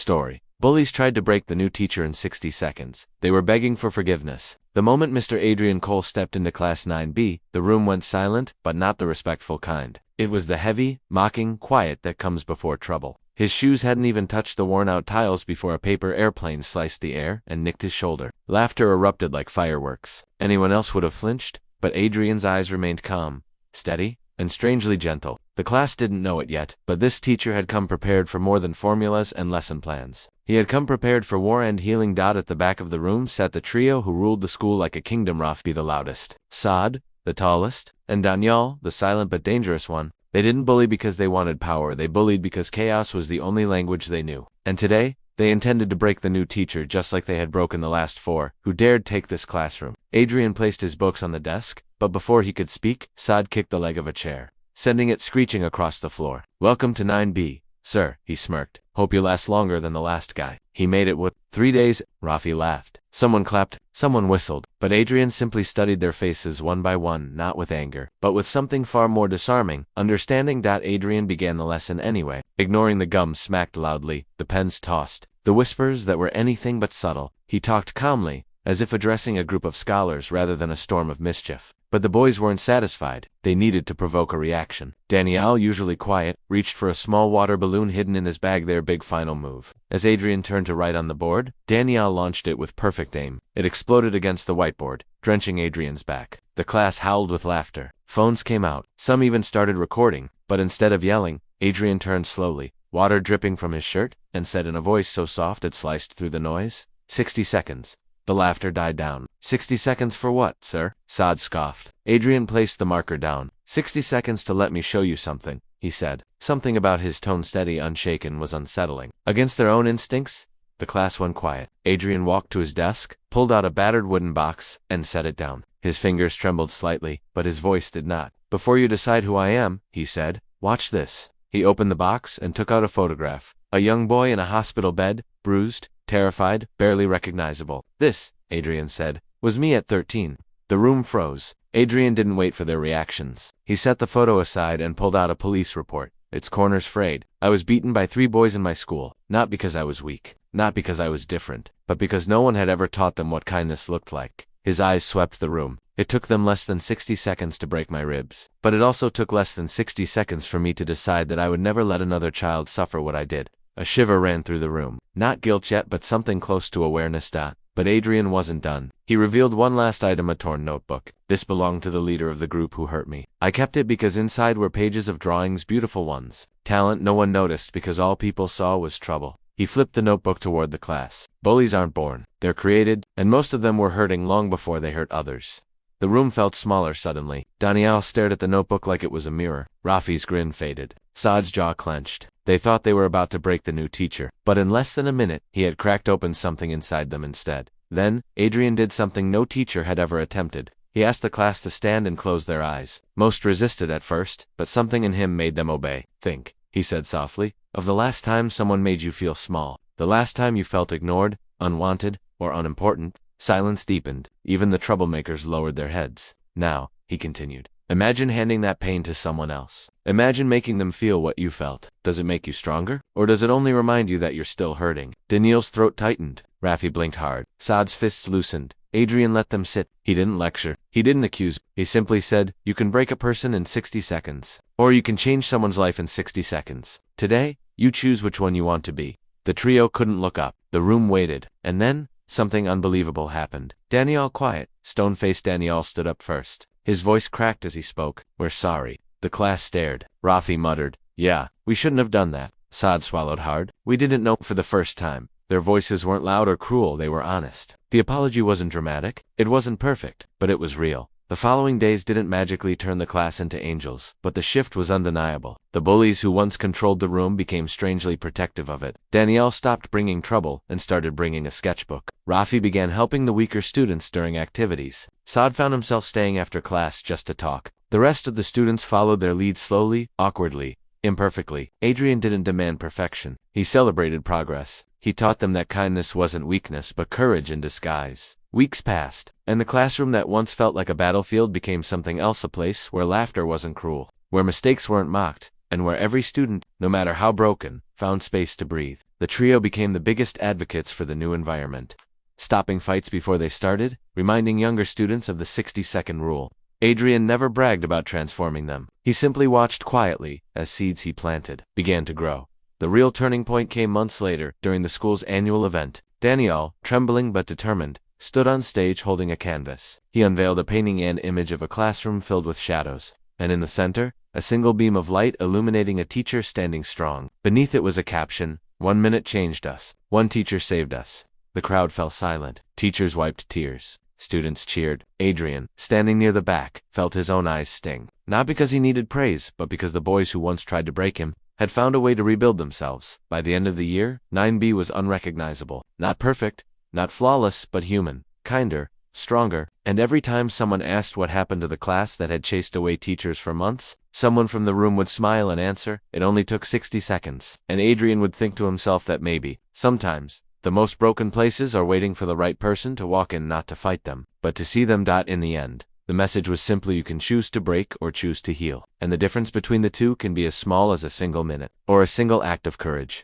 story. Bullies tried to break the new teacher in 60 seconds. They were begging for forgiveness. The moment Mr. Adrian Cole stepped into Class 9B, the room went silent, but not the respectful kind. It was the heavy, mocking quiet that comes before trouble. His shoes hadn't even touched the worn-out tiles before a paper airplane sliced the air and nicked his shoulder. Laughter erupted like fireworks. Anyone else would have flinched, but Adrian's eyes remained calm, steady, and strangely gentle. The class didn't know it yet, but this teacher had come prepared for more than formulas and lesson plans. He had come prepared for war and healing. At the back of the room sat the trio who ruled the school like a kingdom. Rafi, the loudest, Saad, the tallest, and Daniel, the silent but dangerous one. They didn't bully because they wanted power, they bullied because chaos was the only language they knew. And today, they intended to break the new teacher just like they had broken the last four, who dared take this classroom. Adrian placed his books on the desk, but before he could speak, Saad kicked the leg of a chair, sending it screeching across the floor. "Welcome to 9B, sir," he smirked. "Hope you last longer than the last guy." "He made it with 3 days," Rafi laughed. Someone clapped, someone whistled, but Adrian simply studied their faces one by one, not with anger, but with something far more disarming, understanding. Adrian began the lesson anyway, ignoring the gums smacked loudly, the pens tossed, the whispers that were anything but subtle. He talked calmly, as if addressing a group of scholars rather than a storm of mischief. But the boys weren't satisfied. They needed to provoke a reaction. Daniel, usually quiet, reached for a small water balloon hidden in his bag. Their big final move. As Adrian turned to write on the board, Daniel launched it with perfect aim. It exploded against the whiteboard, drenching Adrian's back. The class howled with laughter. Phones came out. Some even started recording. But instead of yelling, Adrian turned slowly, water dripping from his shirt, and said in a voice so soft it sliced through the noise, 60 seconds. The laughter died down. 60 seconds for what, sir? Saad scoffed. Adrian placed the marker down. 60 seconds to let me show you something, he said. Something about his tone, steady, unshaken, was unsettling. Against their own instincts, the class went quiet. Adrian walked to his desk, pulled out a battered wooden box, and set it down. His fingers trembled slightly, but his voice did not. "Before you decide who I am," he said, "watch this." He opened the box and took out a photograph. A young boy in a hospital bed, bruised, terrified, barely recognizable. "This," Adrian said, "was me at 13. The room froze. Adrian didn't wait for their reactions. He set the photo aside and pulled out a police report. Its corners frayed. "I was beaten by 3 boys in my school, not because I was weak, not because I was different, but because no one had ever taught them what kindness looked like." His eyes swept the room. "It took them less than 60 seconds to break my ribs. But it also took less than 60 seconds for me to decide that I would never let another child suffer what I did." A shiver ran through the room. Not guilt yet, but something close to awareness. But Adrian wasn't done. He revealed one last item, a torn notebook. "This belonged to the leader of the group who hurt me. I kept it because inside were pages of drawings, beautiful ones. Talent no one noticed because all people saw was trouble." He flipped the notebook toward the class. "Bullies aren't born. They're created, and most of them were hurting long before they hurt others." The room felt smaller suddenly. Daniel stared at the notebook like it was a mirror. Rafi's grin faded. Saad's jaw clenched. They thought they were about to break the new teacher, but in less than a minute, he had cracked open something inside them instead. Then, Adrian did something no teacher had ever attempted. He asked the class to stand and close their eyes. Most resisted at first, but something in him made them obey. "Think," he said softly, "of the last time someone made you feel small. The last time you felt ignored, unwanted, or unimportant." Silence deepened. Even the troublemakers lowered their heads. "Now," he continued, "imagine handing that pain to someone else. Imagine making them feel what you felt. Does it make you stronger? Or does it only remind you that you're still hurting?" Daniel's throat tightened. Rafi blinked hard. Saad's fists loosened. Adrian let them sit. He didn't lecture. He didn't accuse. He simply said, "You can break a person in 60 seconds. Or you can change someone's life in 60 seconds. Today, you choose which one you want to be." The trio couldn't look up. The room waited. And then, something unbelievable happened. Daniel quiet. Stone-faced Daniel stood up first. His voice cracked as he spoke. "We're sorry." The class stared. Rafi muttered, "Yeah, we shouldn't have done that." Saad swallowed hard. "We didn't know." For the first time, their voices weren't loud or cruel, they were honest. The apology wasn't dramatic. It wasn't perfect, but it was real. The following days didn't magically turn the class into angels, but the shift was undeniable. The bullies who once controlled the room became strangely protective of it. Daniel stopped bringing trouble and started bringing a sketchbook. Rafi began helping the weaker students during activities. Saad found himself staying after class just to talk. The rest of the students followed their lead slowly, awkwardly, imperfectly. Adrian didn't demand perfection. He celebrated progress. He taught them that kindness wasn't weakness but courage in disguise. Weeks passed, and the classroom that once felt like a battlefield became something else, a place where laughter wasn't cruel, where mistakes weren't mocked, and where every student, no matter how broken, found space to breathe. The trio became the biggest advocates for the new environment, stopping fights before they started, reminding younger students of the 60-second rule. Adrian never bragged about transforming them. He simply watched quietly as seeds he planted began to grow. The real turning point came months later, during the school's annual event. Daniel, trembling but determined, stood on stage holding a canvas. He unveiled a painting and image of a classroom filled with shadows, and in the center, a single beam of light illuminating a teacher standing strong. Beneath it was a caption, "1 minute changed us. One teacher saved us." The crowd fell silent. Teachers wiped tears. Students cheered. Adrian, standing near the back, felt his own eyes sting. Not because he needed praise, but because the boys who once tried to break him had found a way to rebuild themselves. By the end of the year, 9B was unrecognizable. Not perfect, not flawless, but human, kinder, stronger, and every time someone asked what happened to the class that had chased away teachers for months, someone from the room would smile and answer, "It only took 60 seconds. And Adrian would think to himself that maybe, sometimes, the most broken places are waiting for the right person to walk in, not to fight them, but to see them. In the end, the message was simply, you can choose to break or choose to heal. And the difference between the two can be as small as a single minute or a single act of courage.